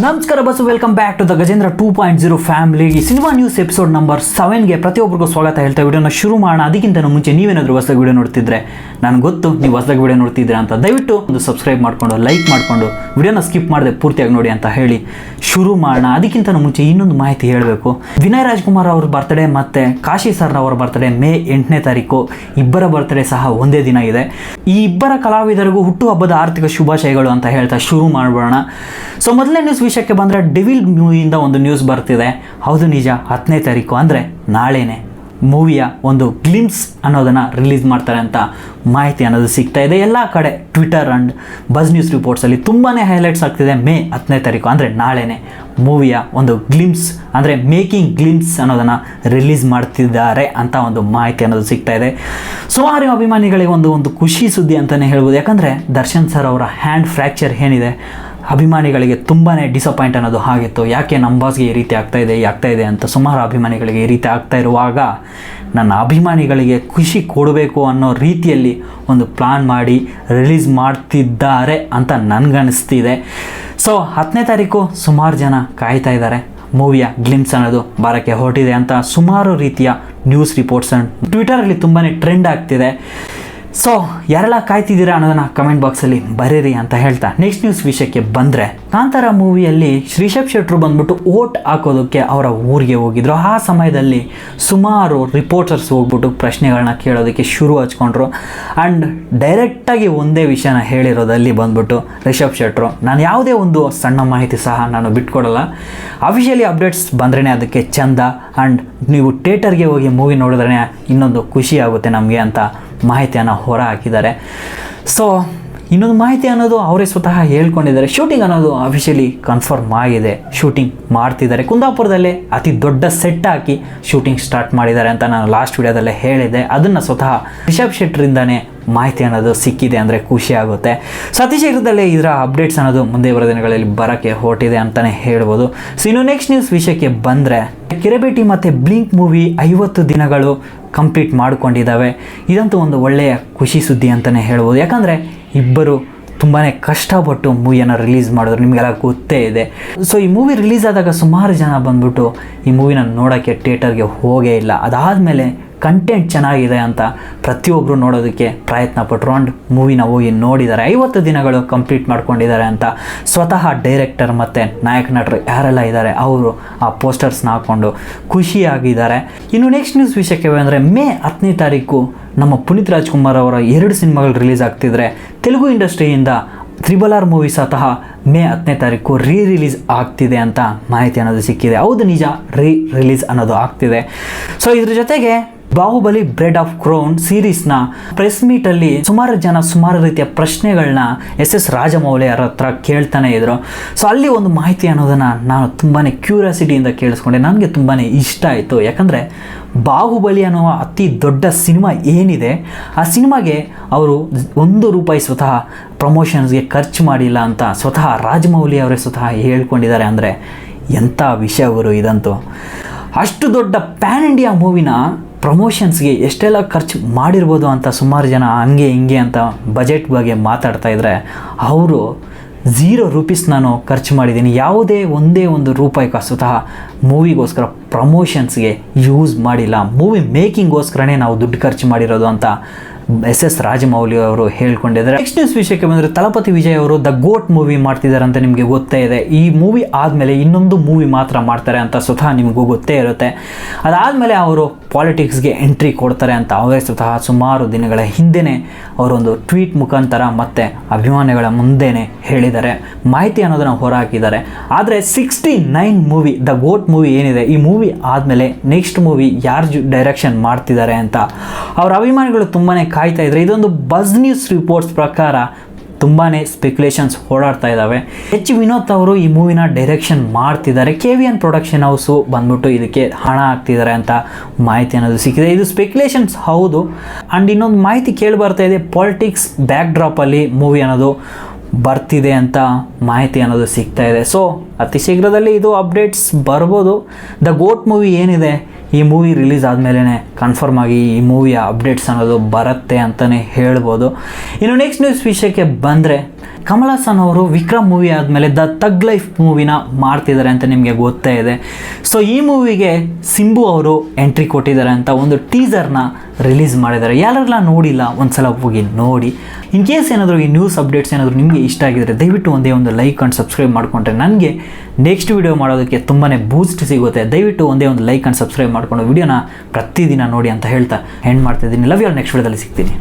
ನಮಸ್ಕಾರ ಬಸ್ಸು, welcome back to the Gajendra 2.0 family. Cinema news episode number 7ಗೆ ಪ್ರತಿಯೊಬ್ಬರಿಗೂ ಸ್ವಾಗತ ಹೇಳ್ತಾ ವಿಡಿಯೋನ ಶುರು ಮಾಡೋಣ. ಅದಕ್ಕಿಂತ ಮುಂಚೆ ನೀವೇನಾದರೂ ಹೊಸದಾಗಿ ವಿಡಿಯೋ ನೋಡ್ತಿದ್ರೆ, ನನಗೆ ಗೊತ್ತು ನೀವು ಹೊಸದಾಗಿ ವಿಡಿಯೋ ನೋಡ್ತಿದ್ರೆ ಅಂತ, ದಯವಿಟ್ಟು ಒಂದು ಸಬ್ಸ್ಕ್ರೈಬ್ ಮಾಡಿಕೊಂಡು ಲೈಕ್ ಮಾಡಿಕೊಂಡು ವಿಡಿಯೋನ ಸ್ಕಿಪ್ ಮಾಡದೆ ಪೂರ್ತಿಯಾಗಿ ನೋಡಿ ಅಂತ ಹೇಳಿ ಶುರು ಮಾಡೋಣ. ಅದಕ್ಕಿಂತ ಮುಂಚೆ ಇನ್ನೊಂದು ಮಾಹಿತಿ ಹೇಳಬೇಕು. ವಿನಯ್ ರಾಜ್ಕುಮಾರ್ ಅವ್ರ ಬರ್ತ್ಡೇ ಮತ್ತು ಕಾಶಿ ಸರ್ ಅವರ ಬರ್ತ್ಡೇ ಮೇ 8ನೇ ತಾರೀಕು. ಇಬ್ಬರ ಬರ್ತ್ಡೇ ಸಹ ಒಂದೇ ದಿನ ಇದೆ. ಈ ಇಬ್ಬರ ಕಲಾವಿದರಿಗೂ ಹುಟ್ಟುಹಬ್ಬದ ಆರ್ಥಿಕ ಶುಭಾಶಯಗಳು ಅಂತ ಹೇಳ್ತಾ ಶುರು ಮಾಡೋಣ. ಸೊ ಮೊದಲನೇ ನ್ಯೂಸ್ ವಿಷಯಕ್ಕೆ ಬಂದರೆ, ಡೆವಿಲ್ ಮೂವಿಯಿಂದ ಒಂದು ನ್ಯೂಸ್ ಬರ್ತಿದೆ. ಹೌದು ನಿಜ, 10ನೇ ತಾರೀಕು ಅಂದರೆ ನಾಳೆನೇ ಮೂವಿಯ ಒಂದು ಗ್ಲಿಮ್ಸ್ ಅನ್ನೋದನ್ನು ರಿಲೀಸ್ ಮಾಡ್ತಾರೆ ಅಂತ ಮಾಹಿತಿ ಅನ್ನೋದು ಸಿಗ್ತಾ ಇದೆ. ಎಲ್ಲ ಕಡೆ ಟ್ವಿಟರ್ ಆ್ಯಂಡ್ ಬಜ್ ನ್ಯೂಸ್ ರಿಪೋರ್ಟ್ಸಲ್ಲಿ ತುಂಬಾ ಹೈಲೈಟ್ಸ್ ಆಗ್ತಿದೆ. ಮೇ 10ನೇ ತಾರೀಕು ಅಂದರೆ ನಾಳೆನೇ ಮೂವಿಯ ಒಂದು ಗ್ಲಿಮ್ಸ್ ಅಂದರೆ ಮೇಕಿಂಗ್ ಗ್ಲಿಮ್ಸ್ ಅನ್ನೋದನ್ನು ರಿಲೀಸ್ ಮಾಡ್ತಿದ್ದಾರೆ ಅಂತ ಒಂದು ಮಾಹಿತಿ ಅನ್ನೋದು ಸಿಗ್ತಾ ಇದೆ. ಸುಮಾರು ಅಭಿಮಾನಿಗಳಿಗೆ ಒಂದು ಖುಷಿ ಸುದ್ದಿ ಅಂತಲೇ ಹೇಳ್ಬೋದು. ಯಾಕಂದರೆ ದರ್ಶನ್ ಸರ್ ಅವರ ಹ್ಯಾಂಡ್ ಫ್ರ್ಯಾಕ್ಚರ್ ಏನಿದೆ, ಅಭಿಮಾನಿಗಳಿಗೆ ತುಂಬಾ ಡಿಸಪಾಯಿಂಟ್ ಅನ್ನೋದು ಆಗಿತ್ತು. ಯಾಕೆ ನಮ್ಮ ಬಾಸ್ಗೆ ಈ ರೀತಿ ಆಗ್ತಾಯಿದೆ ಅಂತ ಸುಮಾರು ಅಭಿಮಾನಿಗಳಿಗೆ ಈ ರೀತಿ ಆಗ್ತಾ ಇರುವಾಗ, ನನ್ನ ಅಭಿಮಾನಿಗಳಿಗೆ ಖುಷಿ ಕೊಡಬೇಕು ಅನ್ನೋ ರೀತಿಯಲ್ಲಿ ಒಂದು ಪ್ಲಾನ್ ಮಾಡಿ ರಿಲೀಸ್ ಮಾಡ್ತಿದ್ದಾರೆ ಅಂತ ನನಗನ್ನಿಸ್ತಿದೆ. ಸೊ 10ನೇ ತಾರೀಕು ಸುಮಾರು ಜನ ಕಾಯ್ತಾ ಇದ್ದಾರೆ. ಮೂವಿಯ ಗ್ಲಿಮ್ಸ್ ಅನ್ನೋದು ಬರೋಕ್ಕೆ ಹೊರಟಿದೆ ಅಂತ ಸುಮಾರು ರೀತಿಯ ನ್ಯೂಸ್ ರಿಪೋರ್ಟ್ಸ್ ಟ್ವಿಟರಲ್ಲಿ ತುಂಬಾ ಟ್ರೆಂಡ್ ಆಗ್ತಿದೆ. ಸೊ ಯಾರೆಲ್ಲ ಕಾಯ್ತಿದ್ದೀರಾ ಅನ್ನೋದನ್ನು ಕಮೆಂಟ್ ಬಾಕ್ಸಲ್ಲಿ ಬರೀರಿ ಅಂತ ಹೇಳ್ತಾ ನೆಕ್ಸ್ಟ್ ನ್ಯೂಸ್ ವಿಷಯಕ್ಕೆ ಬಂದರೆ, ಕಾಂತಾರ ಮೂವಿಯಲ್ಲಿ ರಿಷಬ್ ಶೆಟ್ರು ಬಂದ್ಬಿಟ್ಟು ಓಟ್ ಹಾಕೋದಕ್ಕೆ ಅವರ ಊರಿಗೆ ಹೋಗಿದ್ರು. ಆ ಸಮಯದಲ್ಲಿ ಸುಮಾರು ರಿಪೋರ್ಟರ್ಸ್ ಹೋಗ್ಬಿಟ್ಟು ಪ್ರಶ್ನೆಗಳನ್ನ ಕೇಳೋದಕ್ಕೆ ಶುರು ಹಚ್ಕೊಂಡ್ರು. ಆ್ಯಂಡ್ ಡೈರೆಕ್ಟಾಗಿ ಒಂದೇ ವಿಷಯನ ಹೇಳಿರೋದಲ್ಲಿ ಬಂದ್ಬಿಟ್ಟು ರಿಷಬ್ ಶೆಟ್ರು, ನಾನು ಯಾವುದೇ ಒಂದು ಸಣ್ಣ ಮಾಹಿತಿ ಸಹ ನಾನು ಬಿಟ್ಕೊಡಲ್ಲ, ಅಫಿಷಿಯಲಿ ಅಪ್ಡೇಟ್ಸ್ ಬಂದ್ರೇ ಅದಕ್ಕೆ ಚಂದ, ಆ್ಯಂಡ್ ನೀವು ಥಿಯೇಟರ್ಗೆ ಹೋಗಿ ಮೂವಿ ನೋಡಿದ್ರೇ ಇನ್ನೊಂದು ಖುಷಿ ಆಗುತ್ತೆ ನಮಗೆ ಅಂತ ಮಾಹಿತಿಯನ್ನು ಹೊರ ಹಾಕಿದ್ದಾರೆ. ಸೊ ಇನ್ನೊಂದು ಮಾಹಿತಿ ಅನ್ನೋದು ಅವರೇ ಸ್ವತಃ ಹೇಳ್ಕೊಂಡಿದ್ದಾರೆ. ಶೂಟಿಂಗ್ ಅನ್ನೋದು ಅಫಿಷಿಯಲಿ ಕನ್ಫರ್ಮ್ ಆಗಿದೆ. ಶೂಟಿಂಗ್ ಮಾಡ್ತಿದ್ದಾರೆ. ಕುಂದಾಪುರದಲ್ಲೇ ಅತಿ ದೊಡ್ಡ ಸೆಟ್ ಹಾಕಿ ಶೂಟಿಂಗ್ ಸ್ಟಾರ್ಟ್ ಮಾಡಿದ್ದಾರೆ ಅಂತ ನಾನು ಲಾಸ್ಟ್ ವಿಡಿಯೋದಲ್ಲೇ ಹೇಳಿದ್ದೆ. ಅದನ್ನು ಸ್ವತಃ ರಿಷಬ್ ಶೆಟ್ಟರಿಂದನೇ ಮಾಹಿತಿ ಅನ್ನೋದು ಸಿಕ್ಕಿದೆ ಅಂದರೆ ಖುಷಿ ಆಗುತ್ತೆ. ಸೊ ಅತಿ ಶೀಘ್ರದಲ್ಲೇ ಇದರ ಅಪ್ಡೇಟ್ಸ್ ಅನ್ನೋದು ಮುಂದೆ ಬರೋ ದಿನಗಳಲ್ಲಿ ಬರೋಕ್ಕೆ ಹೊರಟಿದೆ ಅಂತಲೇ ಹೇಳ್ಬೋದು. ಸೊ ಇನ್ನು ನೆಕ್ಸ್ಟ್ ನ್ಯೂಸ್ ವಿಷಯಕ್ಕೆ ಬಂದರೆ, ಕಿರಬೇಟಿ ಮತ್ತು ಬ್ಲಿಂಕ್ ಮೂವಿ 50 ದಿನಗಳು ಕಂಪ್ಲೀಟ್ ಮಾಡಿಕೊಂಡಿದ್ದಾವೆ. ಇದಂತೂ ಒಂದು ಒಳ್ಳೆಯ ಖುಷಿ ಸುದ್ದಿ ಅಂತಲೇ ಹೇಳ್ಬೋದು. ಯಾಕಂದರೆ ಇಬ್ಬರು ತುಂಬಾ ಕಷ್ಟಪಟ್ಟು ಮೂವಿಯನ್ನು ರಿಲೀಸ್ ಮಾಡಿದ್ರು, ನಿಮಗೆಲ್ಲ ಗೊತ್ತೇ ಇದೆ. ಸೊ ಈ ಮೂವಿ ರಿಲೀಸ್ ಆದಾಗ ಸುಮಾರು ಜನ ಬಂದ್ಬಿಟ್ಟು ಈ ಮೂವಿನ ನೋಡೋಕ್ಕೆ ಥಿಯೇಟರ್ಗೆ ಹೋಗೇ ಇಲ್ಲ. ಅದಾದಮೇಲೆ ಕಂಟೆಂಟ್ ಚೆನ್ನಾಗಿದೆ ಅಂತ ಪ್ರತಿಯೊಬ್ಬರು ನೋಡೋದಕ್ಕೆ ಪ್ರಯತ್ನ ಪಟ್ಟರು. ಆ್ಯಂಡ್ ಮೂವಿನ ಹೋಗಿ ನೋಡಿದ್ದಾರೆ. 50 ದಿನಗಳು ಕಂಪ್ಲೀಟ್ ಮಾಡ್ಕೊಂಡಿದ್ದಾರೆ ಅಂತ ಸ್ವತಃ ಡೈರೆಕ್ಟರ್ ಮತ್ತು ನಾಯಕ ನಟರು ಯಾರೆಲ್ಲ ಇದ್ದಾರೆ ಅವರು ಆ ಪೋಸ್ಟರ್ಸ್ನ ಹಾಕ್ಕೊಂಡು ಖುಷಿಯಾಗಿದ್ದಾರೆ. ಇನ್ನು ನೆಕ್ಸ್ಟ್ ನ್ಯೂಸ್ ವಿಷಯಕ್ಕೆ ಬಂದರೆ, ಮೇ 10ನೇ ತಾರೀಕು ನಮ್ಮ ಪುನೀತ್ ರಾಜ್ಕುಮಾರ್ ಅವರ 2 ಸಿನಿಮಾಗಳು ರಿಲೀಸ್ ಆಗ್ತಿದ್ರೆ, ತೆಲುಗು ಇಂಡಸ್ಟ್ರಿಯಿಂದ RRR ಮೂವಿ ಸಹ ಮೇ 10ನೇ ತಾರೀಕು ರಿಲೀಸ್ ಆಗ್ತಿದೆ ಅಂತ ಮಾಹಿತಿ ಅನ್ನೋದು ಸಿಕ್ಕಿದೆ. ಹೌದು ನಿಜ, ರಿಲೀಸ್ ಅನ್ನೋದು ಆಗ್ತಿದೆ. ಸೊ ಇದ್ರ ಜೊತೆಗೆ ಬಾಹುಬಲಿ ಬ್ರೆಡ್ ಆಫ್ ಕ್ರೌನ್ ಸೀರೀಸ್ನ ಪ್ರೆಸ್ ಮೀಟಲ್ಲಿ ಸುಮಾರು ಜನ ಸುಮಾರು ರೀತಿಯ ಪ್ರಶ್ನೆಗಳನ್ನ SS ರಾಜಮೌಳಿ ಅವರ ಹತ್ರ ಕೇಳ್ತಾನೆ ಇದ್ರು. ಸೊ ಅಲ್ಲಿ ಒಂದು ಮಾಹಿತಿ ಅನ್ನೋದನ್ನು ನಾನು ತುಂಬಾ ಕ್ಯೂರಿಯಾಸಿಟಿಯಿಂದ ಕೇಳಿಸ್ಕೊಂಡೆ. ನನಗೆ ತುಂಬಾ ಇಷ್ಟ ಆಯಿತು. ಯಾಕಂದರೆ ಬಾಹುಬಲಿ ಅನ್ನುವ ಅತಿ ದೊಡ್ಡ ಸಿನಿಮಾ ಏನಿದೆ, ಆ ಸಿನಿಮಾಗೆ ಅವರು ₹1 ಸ್ವತಃ ಪ್ರಮೋಷನ್ಸ್ಗೆ ಖರ್ಚು ಮಾಡಿಲ್ಲ ಅಂತ ಸ್ವತಃ ರಾಜಮೌಳಿ ಅವರೇ ಸ್ವತಃ ಹೇಳ್ಕೊಂಡಿದ್ದಾರೆ. ಅಂದರೆ ಎಂಥ ವಿಷಯ ಅವರು ಇದಂತೂ. ಅಷ್ಟು ದೊಡ್ಡ ಪ್ಯಾನ್ ಇಂಡಿಯಾ ಮೂವಿನ ಪ್ರಮೋಷನ್ಸ್ಗೆ ಎಷ್ಟೆಲ್ಲ ಖರ್ಚು ಮಾಡಿರ್ಬೋದು ಅಂತ ಸುಮಾರು ಜನ ಹಂಗೆ ಹಿಂಗೆ ಅಂತ ಬಜೆಟ್ ಬಗ್ಗೆ ಮಾತಾಡ್ತಾ ಇದ್ದರೆ, ಅವರು ₹0 ನಾನು ಖರ್ಚು ಮಾಡಿದ್ದೀನಿ, ಯಾವುದೇ ಒಂದೇ ಒಂದು ರೂಪಾಯಿ ಸ್ವತಃ ಮೂವಿಗೋಸ್ಕರ ಪ್ರಮೋಷನ್ಸ್ಗೆ ಯೂಸ್ ಮಾಡಿಲ್ಲ, ಮೂವಿ ಮೇಕಿಂಗ್ಗೋಸ್ಕರನೇ ನಾವು ದುಡ್ಡು ಖರ್ಚು ಮಾಡಿರೋದು ಅಂತ SS ರಾಜಮೌಳಿ ಅವರು ಹೇಳ್ಕೊಂಡಿದ್ದಾರೆ. ನೆಕ್ಸ್ಟ್ ನ್ಯೂಸ್ ವಿಷಯಕ್ಕೆ ಬಂದರೆ, ತಲಪತಿ ವಿಜಯ್ ಅವರು ದ ಗೋಟ್ ಮೂವಿ ಮಾಡ್ತಿದ್ದಾರೆ ಅಂತ ನಿಮಗೆ ಗೊತ್ತೇ ಇದೆ. ಈ ಮೂವಿ ಆದಮೇಲೆ ಇನ್ನೊಂದು ಮೂವಿ ಮಾತ್ರ ಮಾಡ್ತಾರೆ ಅಂತ ಸ್ವತಃ ನಿಮಗೂ ಗೊತ್ತೇ ಇರುತ್ತೆ. ಅದಾದಮೇಲೆ ಅವರು ಪಾಲಿಟಿಕ್ಸ್ಗೆ ಎಂಟ್ರಿ ಕೊಡ್ತಾರೆ ಅಂತ ಅವರೇ ಸ್ವತಃ ಸುಮಾರು ದಿನಗಳ ಹಿಂದೆಯೇ ಅವರೊಂದು ಟ್ವೀಟ್ ಮುಖಾಂತರ ಮತ್ತು ಅಭಿಮಾನಿಗಳ ಮುಂದೆನೇ ಹೇಳಿದ್ದಾರೆ, ಮಾಹಿತಿ ಅನ್ನೋದನ್ನು ಹೊರಹಾಕಿದ್ದಾರೆ. ಆದರೆ 69 ಮೂವಿ ದ ಗೋಟ್ ಮೂವಿ ಏನಿದೆ, ಈ ಮೂವಿ ಆದಮೇಲೆ ನೆಕ್ಸ್ಟ್ ಮೂವಿ ಯಾರು ಡೈರೆಕ್ಷನ್ ಮಾಡ್ತಿದ್ದಾರೆ ಅಂತ ಅವರ ಅಭಿಮಾನಿಗಳು ತುಂಬಾ ಕಾಯ್ತಾ ಇದ್ದಾರೆ. ಇದೊಂದು ಬಜ್ ನ್ಯೂಸ್ ರಿಪೋರ್ಟ್ಸ್ ಪ್ರಕಾರ ತುಂಬಾ ಸ್ಪೆಕ್ಯುಲೇಷನ್ಸ್ ಓಡಾಡ್ತಾ ಇದ್ದಾವೆ. ವಿನೋದ್ ಅವರು ಈ ಮೂವಿನ ಡೈರೆಕ್ಷನ್ ಮಾಡ್ತಿದ್ದಾರೆ. KVN ಪ್ರೊಡಕ್ಷನ್ ಹೌಸು ಬಂದ್ಬಿಟ್ಟು ಇದಕ್ಕೆ ಹಣ ಹಾಕ್ತಿದ್ದಾರೆ ಅಂತ ಮಾಹಿತಿ ಅನ್ನೋದು ಸಿಕ್ಕಿದೆ. ಇದು ಸ್ಪೆಕ್ಯುಲೇಷನ್ಸ್ ಹೌದು. ಆ್ಯಂಡ್ ಇನ್ನೊಂದು ಮಾಹಿತಿ ಕೇಳಿ ಬರ್ತಾ ಇದೆ, ಪಾಲಿಟಿಕ್ಸ್ ಬ್ಯಾಕ್ ಡ್ರಾಪಲ್ಲಿ ಮೂವಿ ಅನ್ನೋದು ಬರ್ತಿದೆ ಅಂತ ಮಾಹಿತಿ ಅನ್ನೋದು ಸಿಗ್ತಾ ಇದೆ. ಸೊ ಅತಿ ಶೀಘ್ರದಲ್ಲಿ ಇದು ಅಪ್ಡೇಟ್ಸ್ ಬರ್ಬೋದು. ದ ಗೋಟ್ ಮೂವಿ ಏನಿದೆ, ಈ ಮೂವಿ ರಿಲೀಸ್ ಆದಮೇಲೆ ಕನ್ಫರ್ಮ್ ಆಗಿ ಈ ಮೂವಿಯ ಅಪ್ಡೇಟ್ಸ್ ಅನ್ನೋದು ಬರುತ್ತೆ ಅಂತಲೇ ಹೇಳ್ಬೋದು. ಇನ್ನು ನೆಕ್ಸ್ಟ್ ನ್ಯೂಸ್ ವಿಷಯಕ್ಕೆ ಬಂದರೆ, ಕಮಲ್ ಹಾಸನ್ ಅವರು ವಿಕ್ರಮ್ ಮೂವಿ ಆದಮೇಲೆ ದ ತಗ್ ಲೈಫ್ ಮೂವಿನ ಮಾಡ್ತಿದ್ದಾರೆ ಅಂತ ನಿಮಗೆ ಗೊತ್ತೇ ಇದೆ. ಸೊ ಈ ಮೂವಿಗೆ ಸಿಂಬು ಅವರು ಎಂಟ್ರಿ ಕೊಟ್ಟಿದ್ದಾರೆ ಅಂತ ಒಂದು ಟೀಸರ್ನ ರಿಲೀಸ್ ಮಾಡಿದ್ದಾರೆ. ಯಾರೆಲ್ಲ ನೋಡಿಲ್ಲ ಒಂದ್ಸಲ ಹೋಗಿ ನೋಡಿ. ಇನ್ ಕೇಸ್ ಏನಾದರೂ ಈ ನ್ಯೂಸ್ ಅಪ್ಡೇಟ್ಸ್ ಏನಾದರೂ ನಿಮಗೆ ಇಷ್ಟ ಆಗಿದ್ರೆ ದಯವಿಟ್ಟು ಒಂದೇ ಒಂದು ಲೈಕ್ ಆ್ಯಂಡ್ ಸಬ್ಸ್ಕ್ರೈಬ್ ಮಾಡಿಕೊಂಡ್ರೆ ನನಗೆ ನೆಕ್ಸ್ಟ್ ವಿಡಿಯೋ ಮಾಡೋದಕ್ಕೆ ತುಂಬಾ ಬೂಸ್ಟ್ ಸಿಗುತ್ತೆ. ದಯವಿಟ್ಟು ಒಂದೇ ಒಂದು ಲೈಕ್ ಆ್ಯಂಡ್ ಸಬ್ಸ್ಕ್ರೈಬ್ ಮಾಡಿಕೊಂಡು ವಿಡಿಯೋನ ಪ್ರತಿದಿನ ನೋಡಿ ಅಂತ ಹೇಳ್ತಾ ಎಂಡ್ ಮಾಡ್ತಿದ್ದೀನಿ. Love you all. ನೆಕ್ಸ್ಟ್ ವಿಡಿಯೋದಲ್ಲಿ ಸಿಗ್ತೀನಿ.